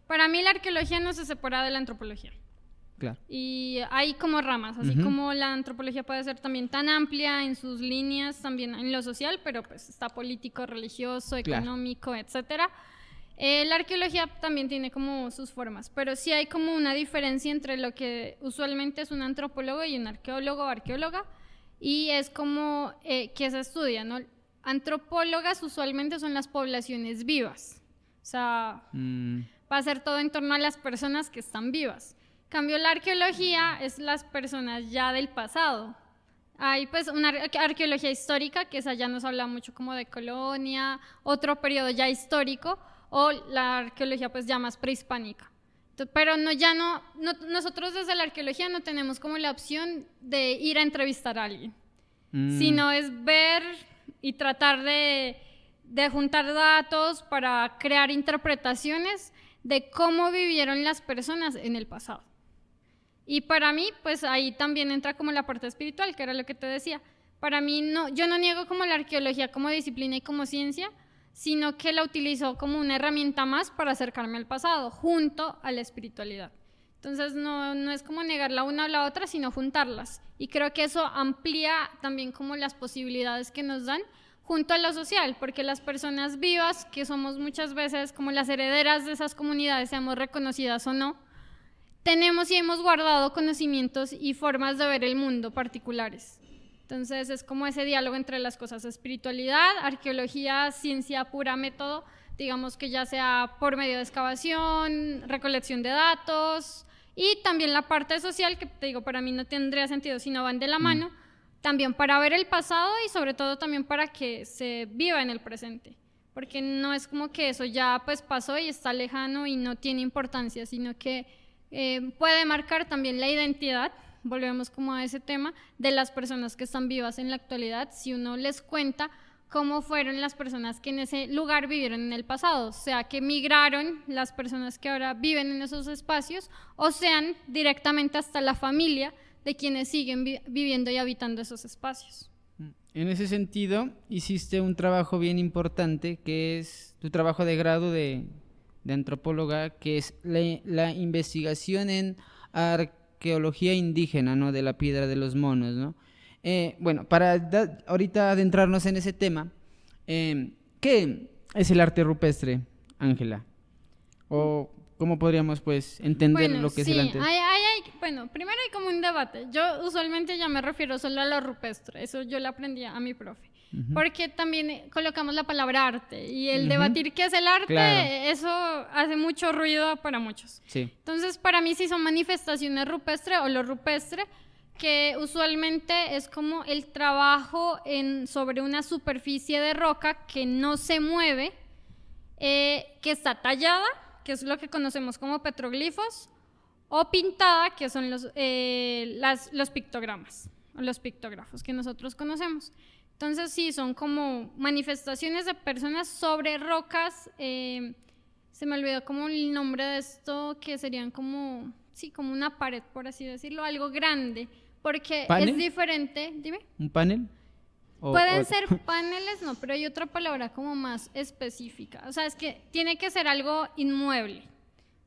para mí la arqueología no se separa de la antropología. Claro. Y hay como ramas, así como la antropología puede ser también tan amplia en sus líneas, también en lo social, pero pues está político, religioso, económico, etcétera. La arqueología también tiene como sus formas, pero sí hay como una diferencia entre lo que usualmente es un antropólogo y un arqueólogo o arqueóloga, y es como que se estudia, ¿no? Antropólogas usualmente son las poblaciones vivas, O sea, va a ser todo en torno a las personas que están vivas. En cambio, la arqueología es las personas ya del pasado. Hay pues una arqueología histórica, que esa ya nos habla mucho como de colonia, otro periodo ya histórico, o la arqueología pues ya más prehispánica. Pero nosotros desde la arqueología no tenemos como la opción de ir a entrevistar a alguien, sino es ver y tratar de juntar datos para crear interpretaciones de cómo vivieron las personas en el pasado. Y para mí, pues ahí también entra como la parte espiritual, que era lo que te decía. Para mí, yo no niego como la arqueología como disciplina y como ciencia, sino que la utilizo como una herramienta más para acercarme al pasado, junto a la espiritualidad. Entonces, no es como negar la una o la otra, sino juntarlas. Y creo que eso amplía también como las posibilidades que nos dan junto a lo social, porque las personas vivas, que somos muchas veces como las herederas de esas comunidades, seamos reconocidas o no, tenemos y hemos guardado conocimientos y formas de ver el mundo particulares. Entonces es como ese diálogo entre las cosas, espiritualidad, arqueología, ciencia pura, método, digamos que ya sea por medio de excavación, recolección de datos, y también la parte social, que te digo, para mí no tendría sentido si no van de la mano, también para ver el pasado y sobre todo también para que se viva en el presente, porque no es como que eso ya pues pasó y está lejano y no tiene importancia, sino que puede marcar también la identidad, volvemos como a ese tema, de las personas que están vivas en la actualidad, si uno les cuenta cómo fueron las personas que en ese lugar vivieron en el pasado, sea que migraron las personas que ahora viven en esos espacios, o sean directamente hasta la familia de quienes siguen viviendo y habitando esos espacios. En ese sentido, hiciste un trabajo bien importante, que es tu trabajo de grado de antropóloga, que es la investigación en arqueología indígena, ¿no? De la Piedra de los Monos, ¿no? Bueno, para ahorita adentrarnos en ese tema, ¿qué es el arte rupestre, Ángela? ¿O cómo podríamos pues entender lo que es el arte? Bueno, primero hay como un debate. Yo usualmente ya me refiero solo a lo rupestre, eso yo le aprendí a mi profe. Porque también colocamos la palabra arte y el debatir qué es el arte, claro, eso hace mucho ruido para muchos. Sí. Entonces, para mí sí son manifestaciones rupestres o lo rupestre, que usualmente es como el trabajo sobre una superficie de roca que no se mueve, que está tallada, que es lo que conocemos como petroglifos, o pintada, que son los pictogramas, o los pictógrafos que nosotros conocemos. Entonces sí, son como manifestaciones de personas sobre rocas, se me olvidó como el nombre de esto, que serían como, sí, como una pared, por así decirlo, algo grande, porque ¿panel? Es diferente, dime. ¿Un panel? Pueden ser paneles, no, pero hay otra palabra como más específica, o sea, es que tiene que ser algo inmueble,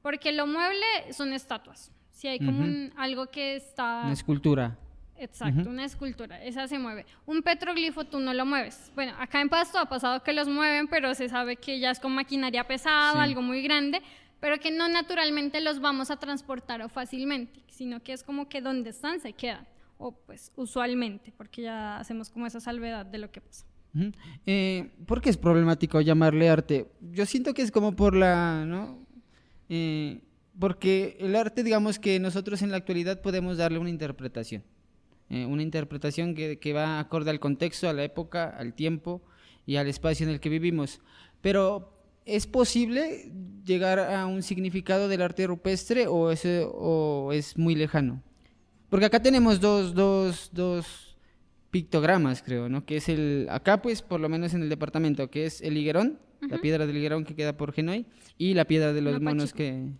porque lo mueble son estatuas, si hay como algo que está... Una escultura. Exacto, una escultura, esa se mueve. Un petroglifo tú no lo mueves. Bueno, acá en Pasto ha pasado que los mueven, pero se sabe que ya es con maquinaria pesada, sí, algo muy grande, pero que no naturalmente los vamos a transportar o fácilmente, sino que es como que donde están se quedan, o pues usualmente, porque ya hacemos como esa salvedad de lo que pasa. ¿Por qué es problemático llamarle arte? Yo siento que es como por ¿no? Porque el arte, digamos que nosotros en la actualidad podemos darle una interpretación que va acorde al contexto, a la época, al tiempo y al espacio en el que vivimos. Pero, ¿es posible llegar a un significado del arte rupestre o es muy lejano? Porque acá tenemos dos pictogramas, creo, ¿no? Que es acá pues, por lo menos en el departamento, que es el higuerón, la piedra del higuerón que queda por Genoy, y la piedra de los monos que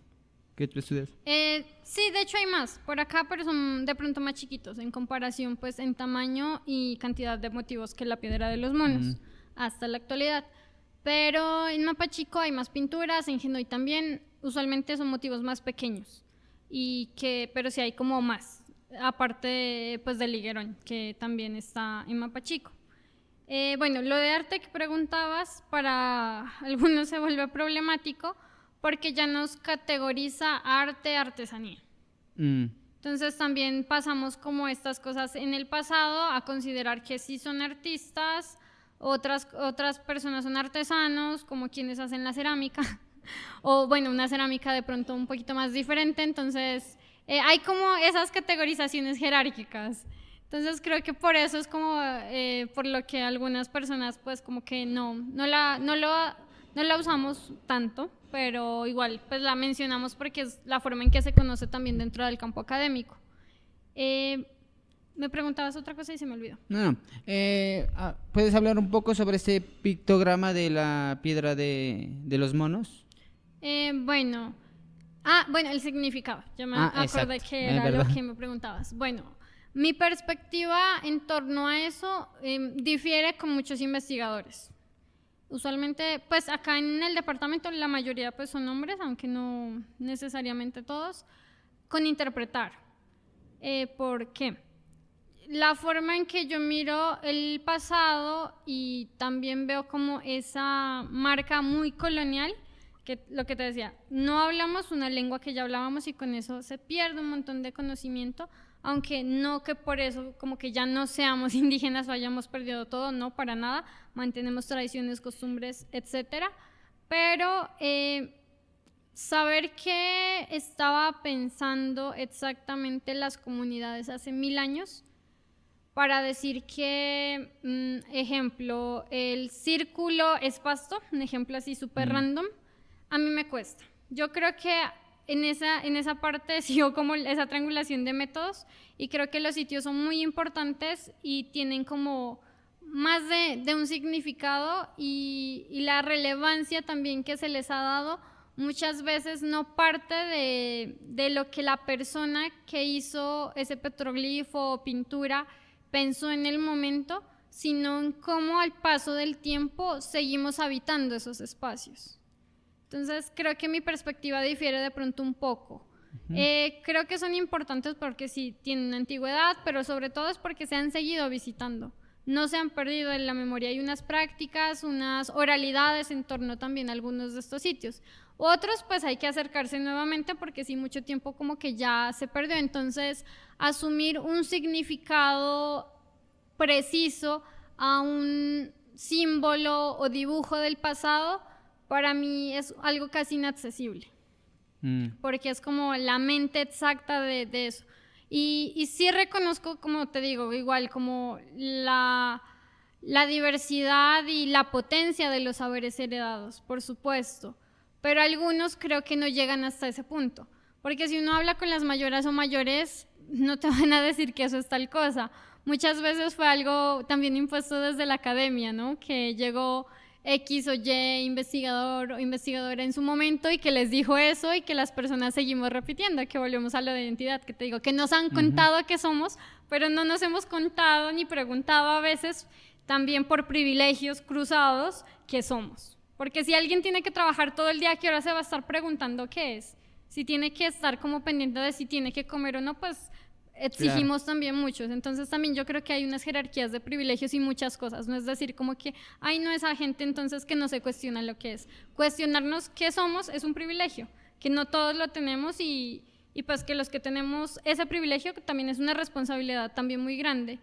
tú estudias. Sí, de hecho hay más por acá, pero son de pronto más chiquitos en comparación pues en tamaño y cantidad de motivos que la piedra de los monos hasta la actualidad. Pero en Mapachico hay más pinturas, en Genoy también, usualmente son motivos más pequeños, pero sí hay como más, aparte pues del higuerón, que también está en Mapachico. Bueno, lo de arte que preguntabas, para algunos se vuelve problemático, porque ya nos categoriza arte, artesanía. Entonces también pasamos como estas cosas en el pasado a considerar que sí son artistas, otras personas son artesanos, como quienes hacen la cerámica, o bueno, una cerámica de pronto un poquito más diferente, entonces hay como esas categorizaciones jerárquicas. Entonces creo que por eso es como por lo que algunas personas pues como que no la usamos tanto, pero igual pues la mencionamos porque es la forma en que se conoce también dentro del campo académico. Me preguntabas otra cosa y se me olvidó. No, no. ¿Puedes hablar un poco sobre este pictograma de la piedra de los monos? Bueno, el significado. Ya me acordé exacto, que era lo verdad. que me preguntabas. Bueno, mi perspectiva en torno a eso difiere con muchos investigadores. Usualmente, pues acá en el departamento la mayoría pues son hombres, aunque no necesariamente todos, con interpretar. ¿Por qué? La forma en que yo miro el pasado y también veo como esa marca muy colonial, que lo que te decía, no hablamos una lengua que ya hablábamos y con eso se pierde un montón de conocimiento, aunque no que por eso como que ya no seamos indígenas o hayamos perdido todo, no, para nada, mantenemos tradiciones, costumbres, etcétera, pero saber qué estaba pensando exactamente las comunidades hace 1000 años para decir que, ejemplo, el círculo es pasto, un ejemplo así súper random, a mí me cuesta. Yo creo que en esa parte sigo como esa triangulación de métodos y creo que los sitios son muy importantes y tienen como más de un significado y la relevancia también que se les ha dado muchas veces no parte de lo que la persona que hizo ese petroglifo o pintura pensó en el momento, sino en cómo al paso del tiempo seguimos habitando esos espacios. Entonces creo que mi perspectiva difiere de pronto un poco. Creo que son importantes porque sí tienen antigüedad, pero sobre todo es porque se han seguido visitando. No se han perdido en la memoria. Hay unas prácticas, unas oralidades en torno también a algunos de estos sitios. Otros pues hay que acercarse nuevamente porque sí mucho tiempo como que ya se perdió. Entonces asumir un significado preciso a un símbolo o dibujo del pasado para mí es algo casi inaccesible, porque es como la mente exacta de eso. Y sí reconozco, como te digo, igual como la diversidad y la potencia de los saberes heredados, por supuesto, pero algunos creo que no llegan hasta ese punto, porque si uno habla con las mayoras o mayores, no te van a decir que eso es tal cosa. Muchas veces fue algo también impuesto desde la academia, ¿no? Que llegó X o Y investigador o investigadora en su momento y que les dijo eso y que las personas seguimos repitiendo, que volvemos a lo de identidad, que te digo, que nos han contado que somos, pero no nos hemos contado ni preguntado a veces también por privilegios cruzados qué somos. Porque si alguien tiene que trabajar todo el día, ¿a qué hora se va a estar preguntando qué es? Si tiene que estar como pendiente de si tiene que comer o no, pues exigimos también muchos. Entonces también yo creo que hay unas jerarquías de privilegios y muchas cosas. No es decir como que, ay, no, esa gente entonces que no se cuestiona lo que es. Cuestionarnos qué somos es un privilegio, que no todos lo tenemos y pues que los que tenemos ese privilegio también es una responsabilidad también muy grande.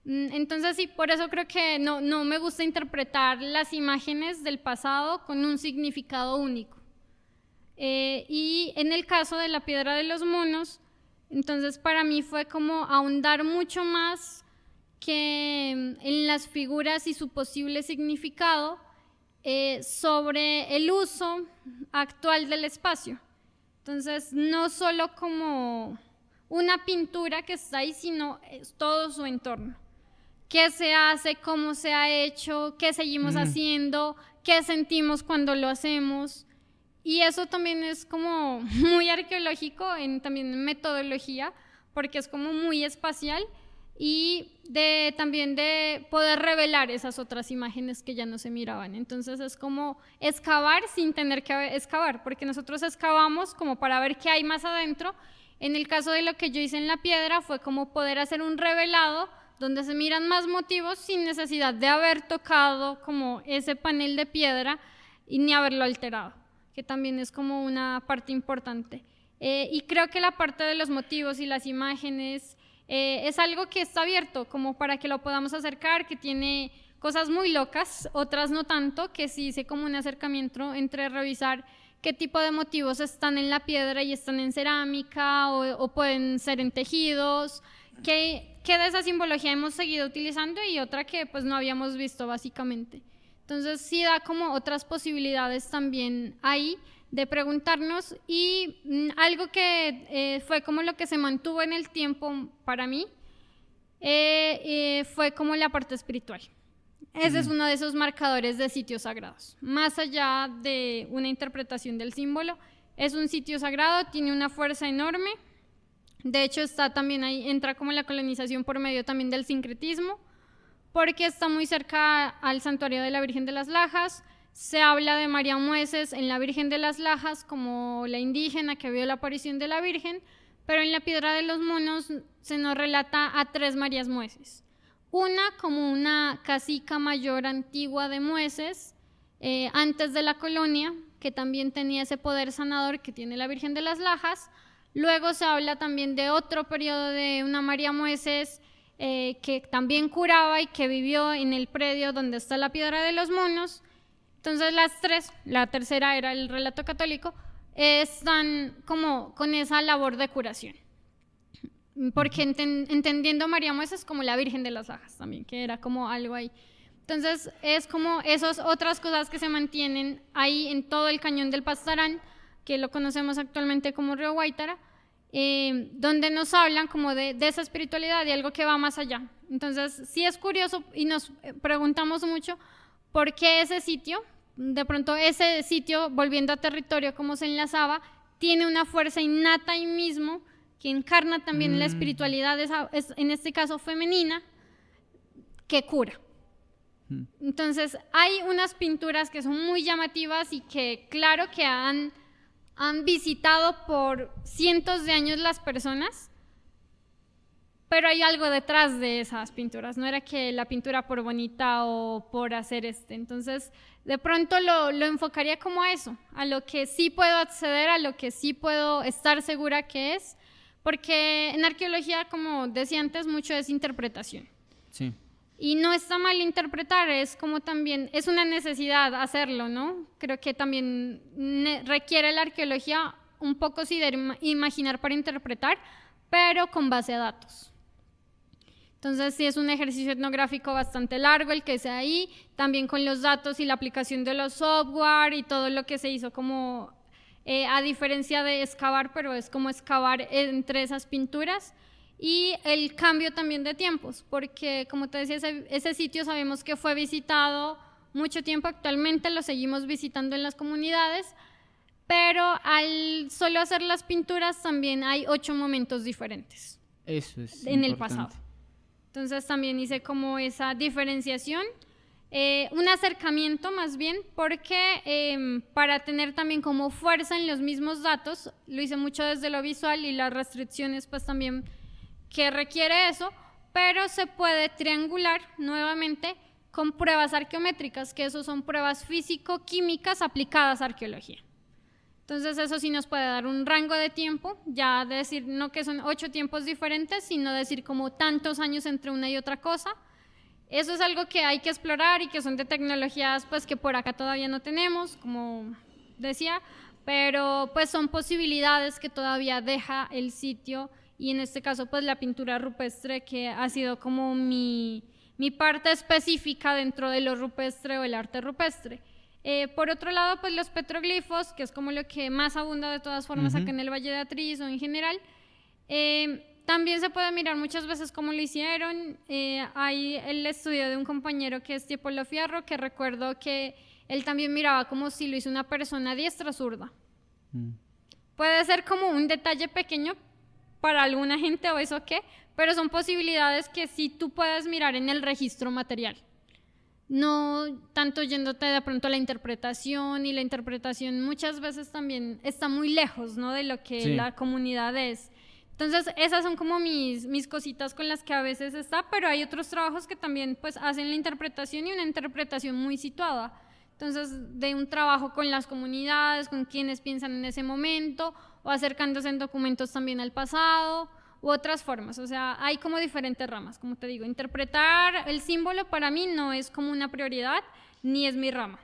Entonces sí, por eso creo que no me gusta interpretar las imágenes del pasado con un significado único. Y en el caso de la piedra de los monos, entonces para mí fue como ahondar mucho más que en las figuras y su posible significado sobre el uso actual del espacio. Entonces no solo como una pintura que está ahí, sino todo su entorno. ¿Qué se hace? ¿Cómo se ha hecho? ¿Qué seguimos haciendo? ¿Qué sentimos cuando lo hacemos? Y eso también es como muy arqueológico, también en metodología, porque es como muy espacial y también de poder revelar esas otras imágenes que ya no se miraban. Entonces es como excavar sin tener que excavar, porque nosotros excavamos como para ver qué hay más adentro. En el caso de lo que yo hice en la piedra fue como poder hacer un revelado donde se miran más motivos sin necesidad de haber tocado como ese panel de piedra y ni haberlo alterado, que también es como una parte importante. Y creo que la parte de los motivos y las imágenes es algo que está abierto como para que lo podamos acercar, que tiene cosas muy locas, otras no tanto, que sí hice como un acercamiento entre revisar qué tipo de motivos están en la piedra y están en cerámica o pueden ser en tejidos, qué de esa simbología hemos seguido utilizando y otra que pues no habíamos visto básicamente. Entonces sí da como otras posibilidades también ahí de preguntarnos y algo que fue como lo que se mantuvo en el tiempo para mí fue como la parte espiritual. Ese es uno de esos marcadores de sitios sagrados. Más allá de una interpretación del símbolo, es un sitio sagrado, tiene una fuerza enorme. De hecho, está también ahí, entra como la colonización por medio también del sincretismo, porque está muy cerca al santuario de la Virgen de las Lajas. Se habla de María Mueces en la Virgen de las Lajas como la indígena que vio la aparición de la Virgen, pero en la Piedra de los Monos se nos relata a 3 Marías Mueces. Una como una cacica mayor antigua de Mueces, antes de la colonia, que también tenía ese poder sanador que tiene la Virgen de las Lajas. Luego se habla también de otro periodo de una María Mueces que también curaba y que vivió en el predio donde está la Piedra de los Monos. Entonces las 3, la tercera era el relato católico, están como con esa labor de curación. Porque entendiendo a María Mueces como la Virgen de las Lajas también, que era como algo ahí. Entonces es como esas otras cosas que se mantienen ahí en todo el cañón del Pastarán, que lo conocemos actualmente como Río Guaitara, donde nos hablan como de esa espiritualidad y algo que va más allá. Entonces sí es curioso y nos preguntamos mucho por qué ese sitio, de pronto ese sitio, volviendo a territorio como se enlazaba, tiene una fuerza innata ahí mismo, que encarna también la espiritualidad, en este caso femenina, que cura. Entonces hay unas pinturas que son muy llamativas y que claro que han visitado por cientos de años las personas, pero hay algo detrás de esas pinturas, no era que la pintura por bonita o por hacer entonces de pronto lo enfocaría como a eso, a lo que sí puedo acceder, a lo que sí puedo estar segura que es, porque en arqueología, como decía antes, mucho es interpretación. Sí. Y no está mal interpretar, es como también, es una necesidad hacerlo, ¿no? Creo que también requiere la arqueología un poco sí de imaginar para interpretar, pero con base a datos. Entonces sí es un ejercicio etnográfico bastante largo el que sea ahí, también con los datos y la aplicación de los software y todo lo que se hizo como, a diferencia de excavar, pero es como excavar entre esas pinturas. Y el cambio también de tiempos, porque como te decía, ese sitio sabemos que fue visitado mucho tiempo, actualmente lo seguimos visitando en las comunidades, pero al solo hacer las pinturas también hay 8 momentos diferentes. Eso es en importante. el pasado. Entonces también hice como esa diferenciación, un acercamiento más bien, porque para tener también como fuerza en los mismos datos, lo hice mucho desde lo visual y las restricciones pues también que requiere eso, pero se puede triangular nuevamente con pruebas arqueométricas, que eso son pruebas físico-químicas aplicadas a arqueología. Entonces eso sí nos puede dar un rango de tiempo, ya decir no que son 8 tiempos diferentes, sino decir como tantos años entre una y otra cosa. Eso es algo que hay que explorar y que son de tecnologías pues que por acá todavía no tenemos, como decía, pero pues son posibilidades que todavía deja el sitio. Y en este caso pues la pintura rupestre, que ha sido como mi parte específica dentro de lo rupestre o el arte rupestre. Por otro lado pues los petroglifos, que es como lo que más abunda de todas formas acá en el Valle de Atriz o en general, también se puede mirar muchas veces cómo lo hicieron. Hay el estudio de un compañero que es Tiepolo Fierro, que recuerdo que él también miraba como si lo hizo una persona diestra o zurda. Puede ser como un detalle pequeño para alguna gente o eso qué, pero son posibilidades que sí tú puedes mirar en el registro material. No tanto yéndote de pronto a la interpretación, y la interpretación muchas veces también está muy lejos, ¿no?, de lo que la comunidad es. Entonces esas son como mis cositas con las que a veces está, pero hay otros trabajos que también pues hacen la interpretación y una interpretación muy situada. Entonces de un trabajo con las comunidades, con quienes piensan en ese momento, o acercándose en documentos también al pasado, u otras formas. O sea, hay como diferentes ramas, como te digo. Interpretar el símbolo para mí no es como una prioridad, ni es mi rama.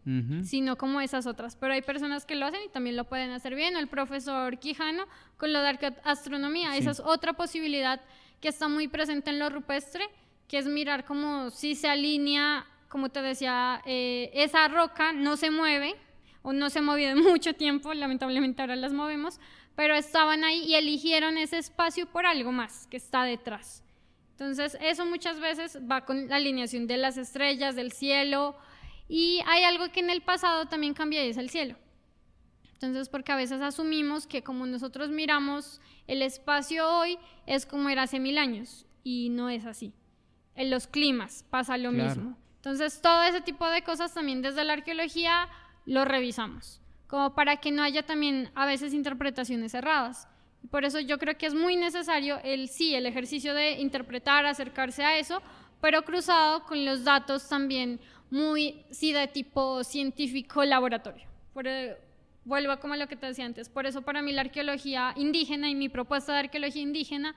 Ujú. sino como esas otras. Pero hay personas que lo hacen y también lo pueden hacer bien. O el profesor Quijano con lo de astronomía, Sí. esa es otra posibilidad que está muy presente en lo rupestre, que es mirar como si se alinea, como te decía, esa roca no se mueve o no se ha movido en mucho tiempo, lamentablemente ahora las movemos, pero estaban ahí y eligieron ese espacio por algo más que está detrás. Entonces eso muchas veces va con la alineación de las estrellas, del cielo, y hay algo que en el pasado también cambia y es el cielo. Entonces, porque a veces asumimos que como nosotros miramos el espacio hoy es como era hace 1000 años y no es así. En los climas pasa lo Claro. mismo. Entonces, todo ese tipo de cosas también desde la arqueología lo revisamos, como para que no haya también a veces interpretaciones erradas. Por eso yo creo que es muy necesario el ejercicio de interpretar, acercarse a eso, pero cruzado con los datos también muy de tipo científico laboratorio. Vuelvo como a lo que te decía antes, por eso para mí la arqueología indígena y mi propuesta de arqueología indígena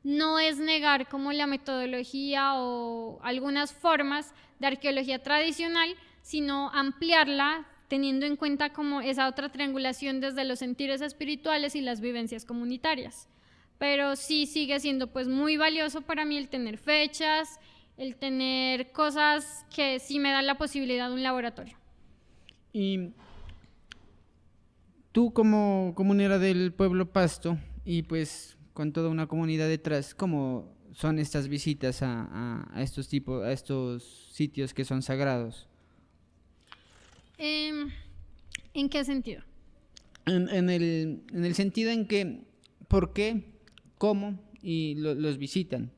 no es negar como la metodología o algunas formas de arqueología tradicional, sino ampliarla teniendo en cuenta como esa otra triangulación desde los sentires espirituales y las vivencias comunitarias. Pero sí sigue siendo pues muy valioso para mí el tener fechas, el tener cosas que sí me dan la posibilidad de un laboratorio. Y tú como comunera del pueblo Pasto y pues con toda una comunidad detrás, ¿cómo son estas visitas a estos tipos, a estos sitios que son sagrados? ¿En qué sentido? En el sentido en que, ¿por qué? ¿Cómo? Y los visitan.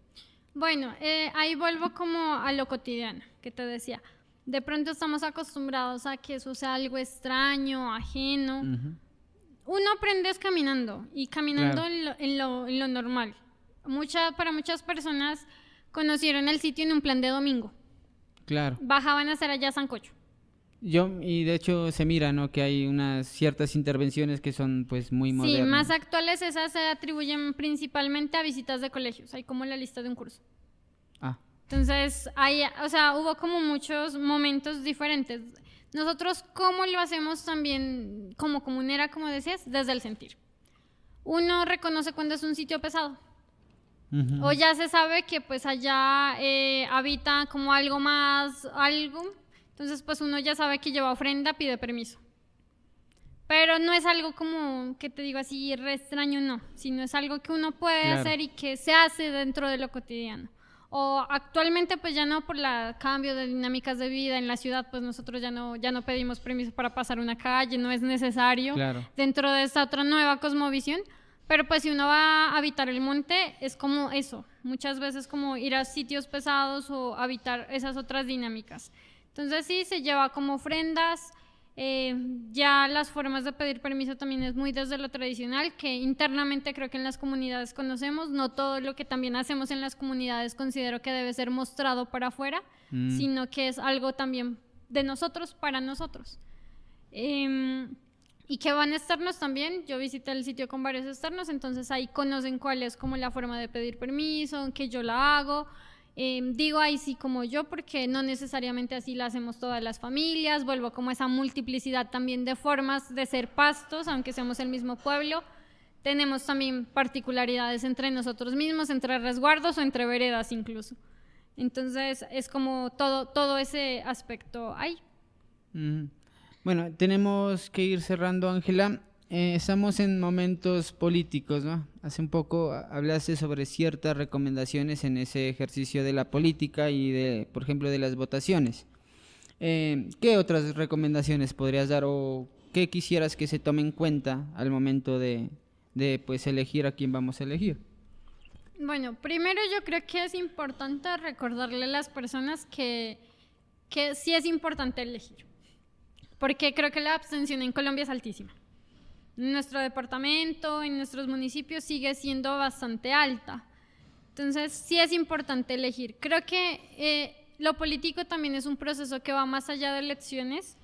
Bueno, ahí vuelvo como a lo cotidiano que te decía. De pronto estamos acostumbrados a que eso sea algo extraño, ajeno. Ujú. Uno aprende es caminando y caminando Claro. en lo normal. Para muchas personas conocieron el sitio en un plan de domingo. Claro. Bajaban a hacer allá sancocho. Y de hecho se mira, ¿no? Que hay unas ciertas intervenciones que son pues muy Sí, modernas. más actuales esas se atribuyen principalmente a visitas de colegios. Hay como la lista de un curso. Ah, Entonces, hubo como muchos momentos diferentes. Nosotros, ¿cómo lo hacemos también como comunera, como decías? Desde el sentir. Uno reconoce cuando es un sitio pesado. ujú. O ya se sabe que pues allá habita como algo más, algo. Entonces, pues uno ya sabe que lleva ofrenda, pide permiso. Pero no es algo como que te digo así re extraño, no, sino es algo que uno puede Claro. hacer y que se hace dentro de lo cotidiano. O actualmente pues ya no por el cambio de dinámicas de vida en la ciudad, pues nosotros ya no pedimos permiso para pasar una calle, no es necesario Claro. dentro de esta otra nueva cosmovisión. Pero pues si uno va a habitar el monte es como eso, muchas veces como ir a sitios pesados o habitar esas otras dinámicas. Entonces sí, se lleva como ofrendas. Ya las formas de pedir permiso también es muy desde lo tradicional, que internamente creo que en las comunidades conocemos. No todo lo que también hacemos en las comunidades considero que debe ser mostrado para afuera, sino que es algo también de nosotros para nosotros. Y que van externos también. Yo visité el sitio con varios externos, entonces ahí conocen cuál es como la forma de pedir permiso, que yo la hago. Digo ahí sí como yo porque no necesariamente así la hacemos todas las familias, vuelvo como esa multiplicidad también de formas de ser pastos, aunque seamos el mismo pueblo, tenemos también particularidades entre nosotros mismos, entre resguardos o entre veredas incluso. Entonces es como todo ese aspecto ahí. Ujú. Bueno, tenemos que ir cerrando, Ángela. Estamos en momentos políticos, ¿no? Hace un poco hablaste sobre ciertas recomendaciones en ese ejercicio de la política y de, por ejemplo, de las votaciones. ¿Qué otras recomendaciones podrías dar o qué quisieras que se tome en cuenta al momento de pues elegir a quién vamos a elegir? Bueno, primero yo creo que es importante recordarle a las personas que sí es importante elegir, porque creo que la abstención en Colombia es altísima. En nuestro departamento, en nuestros municipios sigue siendo bastante alta. Entonces sí es importante elegir. Creo que lo político también es un proceso que va más allá de elecciones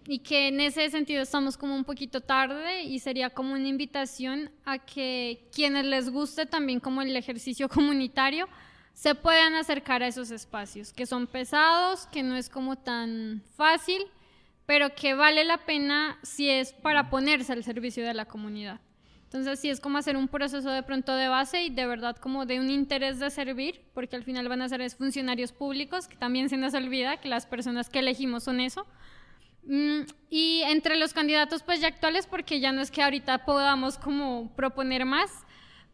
y que en ese sentido estamos como un poquito tarde y sería como una invitación a que quienes les guste también como el ejercicio comunitario se puedan acercar a esos espacios que son pesados, que no es como tan fácil, pero que vale la pena si es para ponerse al servicio de la comunidad. Entonces sí es como hacer un proceso de pronto de base y de verdad como de un interés de servir, porque al final van a ser funcionarios públicos, que también se nos olvida que las personas que elegimos son eso. Y entre los candidatos pues ya actuales, porque ya no es que ahorita podamos como proponer más,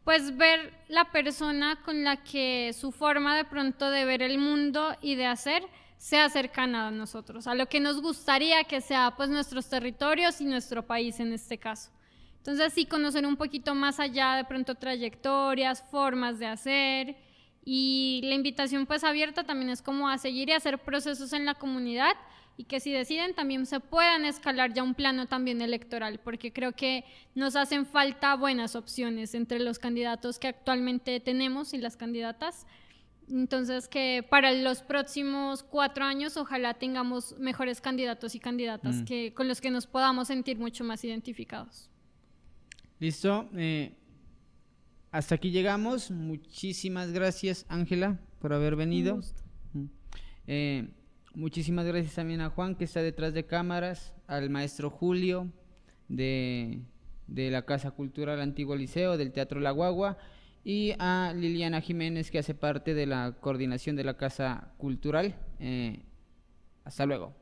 pues ver la persona con la que su forma de pronto de ver el mundo y de hacer sea cercana a nosotros, a lo que nos gustaría que sea pues nuestros territorios y nuestro país en este caso. Entonces sí, conocer un poquito más allá de pronto trayectorias, formas de hacer, y la invitación pues abierta también es como a seguir y hacer procesos en la comunidad y que si deciden también se puedan escalar ya un plano también electoral, porque creo que nos hacen falta buenas opciones entre los candidatos que actualmente tenemos y las candidatas. Entonces que para los próximos 4 años ojalá tengamos mejores candidatos y candidatas que, con los que nos podamos sentir mucho más identificados. Listo, hasta aquí llegamos. Muchísimas gracias, Ángela, por haber venido. Un gusto. Muchísimas gracias también a Juan, que está detrás de cámaras, al maestro Julio de la Casa Cultural Antiguo Liceo, del Teatro La Guagua, y a Liliana Jiménez, que hace parte de la coordinación de la Casa Cultural. Hasta luego.